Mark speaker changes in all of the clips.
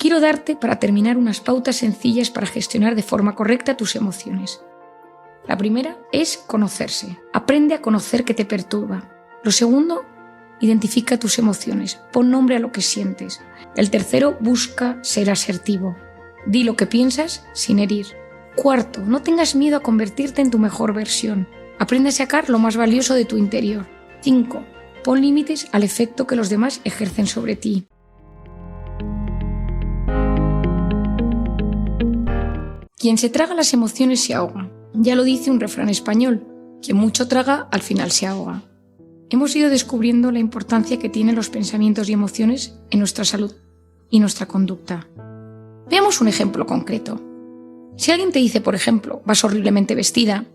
Speaker 1: quiero darte, para terminar, unas pautas sencillas para gestionar de forma correcta tus emociones. La primera es conocerse. Aprende a conocer qué te perturba. Lo segundo, identifica tus emociones. Pon nombre a lo que sientes. El tercero, busca ser asertivo. Di lo que piensas sin herir. Cuarto, no tengas miedo a convertirte en tu mejor versión. Aprende a sacar lo más valioso de tu interior. 5. Pon límites al efecto que los demás ejercen sobre ti. Quien se traga las emociones se ahoga. Ya lo dice un refrán español. Quien mucho traga, al final se ahoga. Hemos ido descubriendo la importancia que tienen los pensamientos y emociones en nuestra salud y nuestra conducta. Veamos un ejemplo concreto. Si alguien te dice, por ejemplo, vas horriblemente vestida,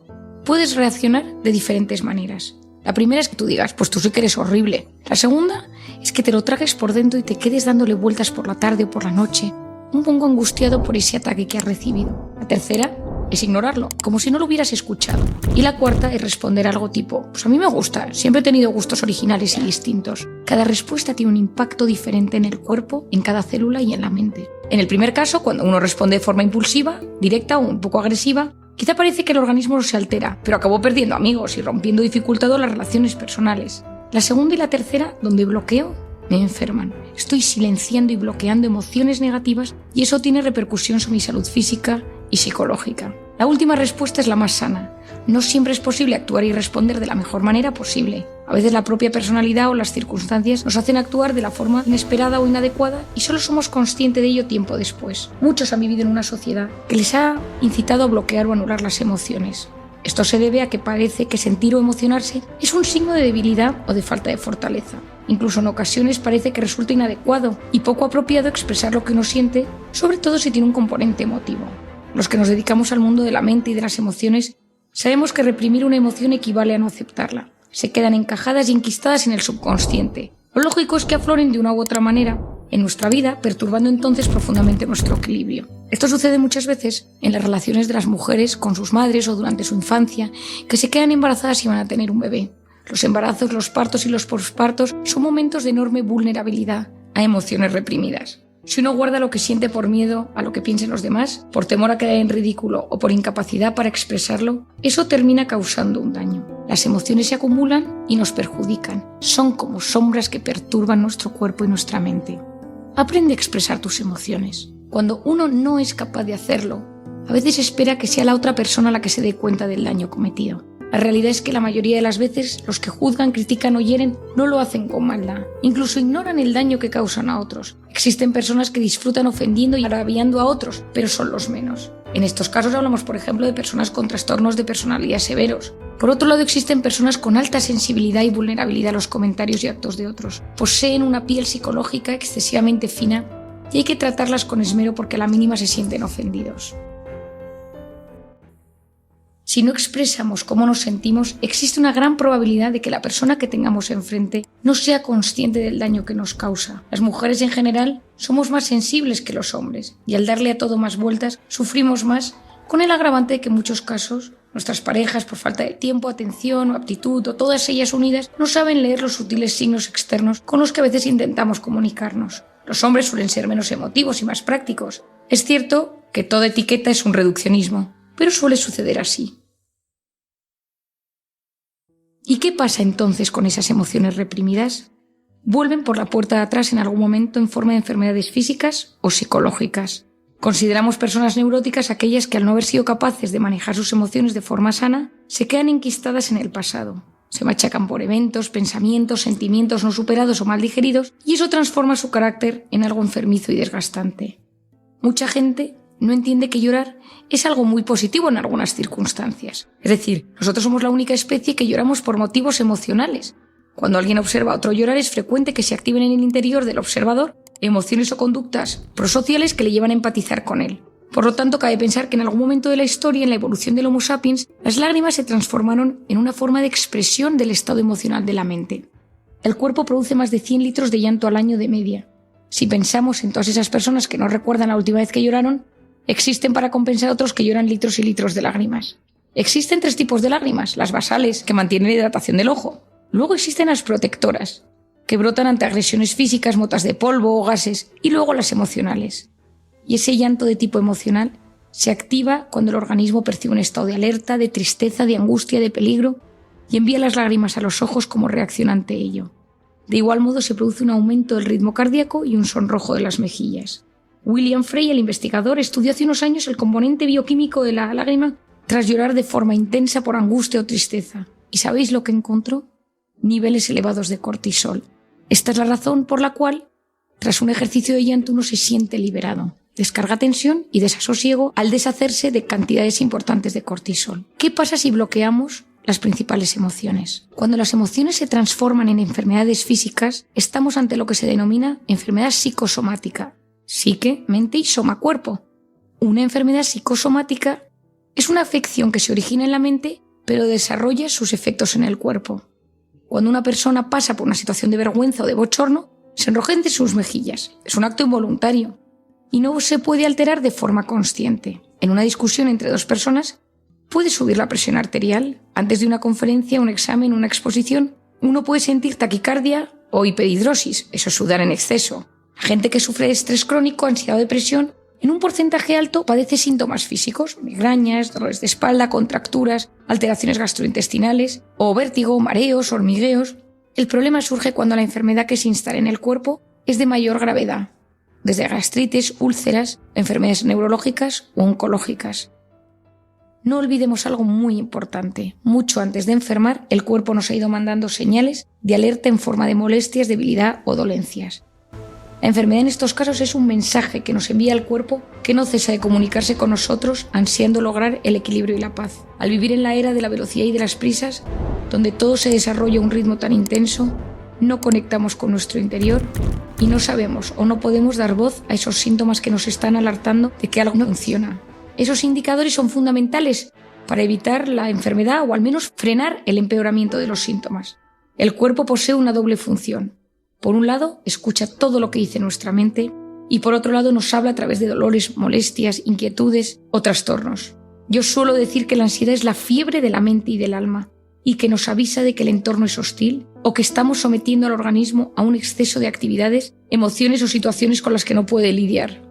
Speaker 1: puedes reaccionar de diferentes maneras. La primera es que tú digas, pues tú sí que eres horrible. La segunda es que te lo tragues por dentro y te quedes dándole vueltas por la tarde o por la noche, un poco angustiado por ese ataque que has recibido. La tercera es ignorarlo, como si no lo hubieras escuchado. Y la cuarta es responder algo tipo, pues a mí me gusta, siempre he tenido gustos originales y distintos. Cada respuesta tiene un impacto diferente en el cuerpo, en cada célula y en la mente. En el primer caso, cuando uno responde de forma impulsiva, directa o un poco agresiva, quizá parece que el organismo se altera, pero acabó perdiendo amigos y rompiendo y dificultando las relaciones personales. La segunda y la tercera, donde bloqueo, me enferman. Estoy silenciando y bloqueando emociones negativas y eso tiene repercusión sobre mi salud física y psicológica. La última respuesta es la más sana. No siempre es posible actuar y responder de la mejor manera posible. A veces la propia personalidad o las circunstancias nos hacen actuar de la forma inesperada o inadecuada y solo somos conscientes de ello tiempo después. Muchos han vivido en una sociedad que les ha incitado a bloquear o anular las emociones. Esto se debe a que parece que sentir o emocionarse es un signo de debilidad o de falta de fortaleza. Incluso en ocasiones parece que resulta inadecuado y poco apropiado expresar lo que uno siente, sobre todo si tiene un componente emotivo. Los que nos dedicamos al mundo de la mente y de las emociones sabemos que reprimir una emoción equivale a no aceptarla. Se quedan encajadas y enquistadas en el subconsciente. Lo lógico es que afloren de una u otra manera en nuestra vida, perturbando entonces profundamente nuestro equilibrio. Esto sucede muchas veces en las relaciones de las mujeres con sus madres o durante su infancia, que se quedan embarazadas y van a tener un bebé. Los embarazos, los partos y los pospartos son momentos de enorme vulnerabilidad a emociones reprimidas. Si uno guarda lo que siente por miedo a lo que piensen los demás, por temor a quedar en ridículo o por incapacidad para expresarlo, eso termina causando un daño. Las emociones se acumulan y nos perjudican. Son como sombras que perturban nuestro cuerpo y nuestra mente. Aprende a expresar tus emociones. Cuando uno no es capaz de hacerlo, a veces espera que sea la otra persona la que se dé cuenta del daño cometido. La realidad es que la mayoría de las veces los que juzgan, critican o hieren no lo hacen con maldad. Incluso ignoran el daño que causan a otros. Existen personas que disfrutan ofendiendo y agraviando a otros, pero son los menos. En estos casos hablamos, por ejemplo, de personas con trastornos de personalidad severos. Por otro lado, existen personas con alta sensibilidad y vulnerabilidad a los comentarios y actos de otros. Poseen una piel psicológica excesivamente fina y hay que tratarlas con esmero porque a la mínima se sienten ofendidos. Si no expresamos cómo nos sentimos, existe una gran probabilidad de que la persona que tengamos enfrente no sea consciente del daño que nos causa. Las mujeres en general somos más sensibles que los hombres y al darle a todo más vueltas sufrimos más, con el agravante de que en muchos casos nuestras parejas, por falta de tiempo, atención o aptitud o todas ellas unidas, no saben leer los sutiles signos externos con los que a veces intentamos comunicarnos. Los hombres suelen ser menos emotivos y más prácticos. Es cierto que toda etiqueta es un reduccionismo, pero suele suceder así. ¿Y qué pasa entonces con esas emociones reprimidas? Vuelven por la puerta de atrás en algún momento en forma de enfermedades físicas o psicológicas. Consideramos personas neuróticas aquellas que al no haber sido capaces de manejar sus emociones de forma sana, se quedan enquistadas en el pasado. Se machacan por eventos, pensamientos, sentimientos no superados o mal digeridos y eso transforma su carácter en algo enfermizo y desgastante. Mucha gente no entiende que llorar es algo muy positivo en algunas circunstancias. Es decir, nosotros somos la única especie que lloramos por motivos emocionales. Cuando alguien observa a otro llorar es frecuente que se activen en el interior del observador emociones o conductas prosociales que le llevan a empatizar con él. Por lo tanto, cabe pensar que en algún momento de la historia, en la evolución del Homo sapiens, las lágrimas se transformaron en una forma de expresión del estado emocional de la mente. El cuerpo produce más de 100 litros de llanto al año de media. Si pensamos en todas esas personas que no recuerdan la última vez que lloraron, existen para compensar a otros que lloran litros y litros de lágrimas. Existen 3 tipos de lágrimas: las basales, que mantienen la hidratación del ojo. Luego existen las protectoras, que brotan ante agresiones físicas, motas de polvo o gases, y luego las emocionales. y ese llanto de tipo emocional se activa cuando el organismo percibe un estado de alerta, de tristeza, de angustia, de peligro y envía las lágrimas a los ojos como reacción ante ello. De igual modo se produce un aumento del ritmo cardíaco y un sonrojo de las mejillas. William Frey, el investigador, estudió hace unos años el componente bioquímico de la lágrima tras llorar de forma intensa por angustia o tristeza. ¿Y sabéis lo que encontró? Niveles elevados de cortisol. Esta es la razón por la cual, tras un ejercicio de llanto, uno se siente liberado. Descarga tensión y desasosiego al deshacerse de cantidades importantes de cortisol. ¿Qué pasa si bloqueamos las principales emociones? Cuando las emociones se transforman en enfermedades físicas, estamos ante lo que se denomina enfermedad psicosomática. Psique, mente y soma, cuerpo. Una enfermedad psicosomática es una afección que se origina en la mente, pero desarrolla sus efectos en el cuerpo. Cuando una persona pasa por una situación de vergüenza o de bochorno, se enrojecen sus mejillas. Es un acto involuntario y no se puede alterar de forma consciente. En una discusión entre dos personas, puede subir la presión arterial. Antes de una conferencia, un examen, una exposición, uno puede sentir taquicardia o hiperhidrosis, eso es sudar en exceso. La gente que sufre de estrés crónico, ansiedad o depresión, en un porcentaje alto padece síntomas físicos, migrañas, dolores de espalda, contracturas, alteraciones gastrointestinales o vértigo, mareos, hormigueos. El problema surge cuando la enfermedad que se instala en el cuerpo es de mayor gravedad, desde gastritis, úlceras, enfermedades neurológicas o oncológicas. No olvidemos algo muy importante. Mucho antes de enfermar, el cuerpo nos ha ido mandando señales de alerta en forma de molestias, debilidad o dolencias. La enfermedad en estos casos es un mensaje que nos envía el cuerpo que no cesa de comunicarse con nosotros ansiando lograr el equilibrio y la paz. Al vivir en la era de la velocidad y de las prisas, donde todo se desarrolla a un ritmo tan intenso, no conectamos con nuestro interior y no sabemos o no podemos dar voz a esos síntomas que nos están alertando de que algo no funciona. Esos indicadores son fundamentales para evitar la enfermedad o al menos frenar el empeoramiento de los síntomas. El cuerpo posee una doble función. Por un lado, escucha todo lo que dice nuestra mente y por otro lado nos habla a través de dolores, molestias, inquietudes o trastornos. Yo suelo decir que la ansiedad es la fiebre de la mente y del alma y que nos avisa de que el entorno es hostil o que estamos sometiendo al organismo a un exceso de actividades, emociones o situaciones con las que no puede lidiar.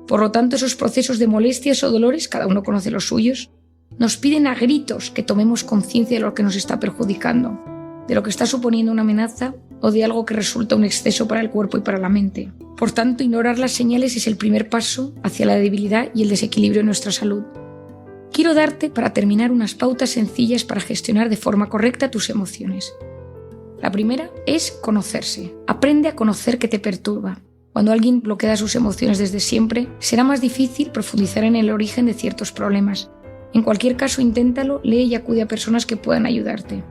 Speaker 1: Por lo tanto, esos procesos de molestias o dolores, cada uno conoce los suyos, nos piden a gritos que tomemos conciencia de lo que nos está perjudicando, de lo que está suponiendo una amenaza o de algo que resulta un exceso para el cuerpo y para la mente. Por tanto, ignorar las señales es el primer paso hacia la debilidad y el desequilibrio en nuestra salud. Quiero darte, para terminar, unas pautas sencillas para gestionar de forma correcta tus emociones. La primera es conocerse. Aprende a conocer qué te perturba. Cuando alguien bloquea sus emociones desde siempre, será más difícil profundizar en el origen de ciertos problemas. En cualquier caso, inténtalo, lee y acude a personas que puedan ayudarte.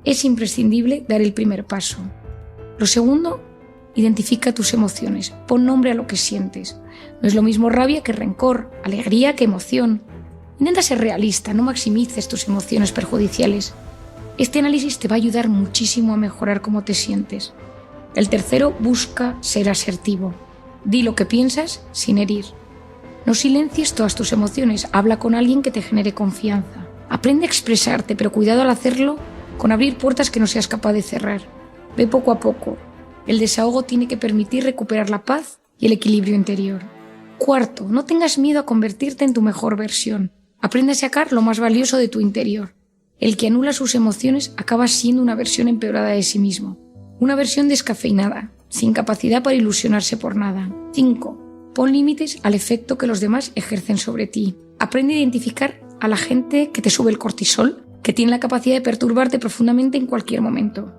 Speaker 1: Es imprescindible dar el primer paso. Lo segundo, identifica tus emociones. Pon nombre a lo que sientes. No es lo mismo rabia que rencor, alegría que emoción. Intenta ser realista, no maximices tus emociones perjudiciales. Este análisis te va a ayudar muchísimo a mejorar cómo te sientes. El tercero, busca ser asertivo. Di lo que piensas sin herir. No silencies todas tus emociones, habla con alguien que te genere confianza. Aprende a expresarte, pero cuidado al hacerlo con abrir puertas que no seas capaz de cerrar. Ve poco a poco. El desahogo tiene que permitir recuperar la paz y el equilibrio interior. Cuarto, no tengas miedo a convertirte en tu mejor versión. Aprende a sacar lo más valioso de tu interior. El que anula sus emociones acaba siendo una versión empeorada de sí mismo. Una versión descafeinada, sin capacidad para ilusionarse por nada. 5. Pon límites al efecto que los demás ejercen sobre ti. Aprende a identificar a la gente que te sube el cortisol, que tiene la capacidad de perturbarte profundamente en cualquier momento.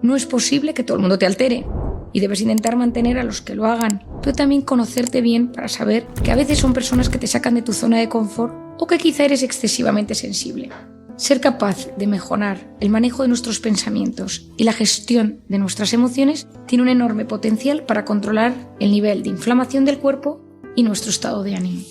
Speaker 1: No es posible que todo el mundo te altere y debes intentar mantener a los que lo hagan, pero también conocerte bien para saber que a veces son personas que te sacan de tu zona de confort o que quizá eres excesivamente sensible. Ser capaz de mejorar el manejo de nuestros pensamientos y la gestión de nuestras emociones tiene un enorme potencial para controlar el nivel de inflamación del cuerpo y nuestro estado de ánimo.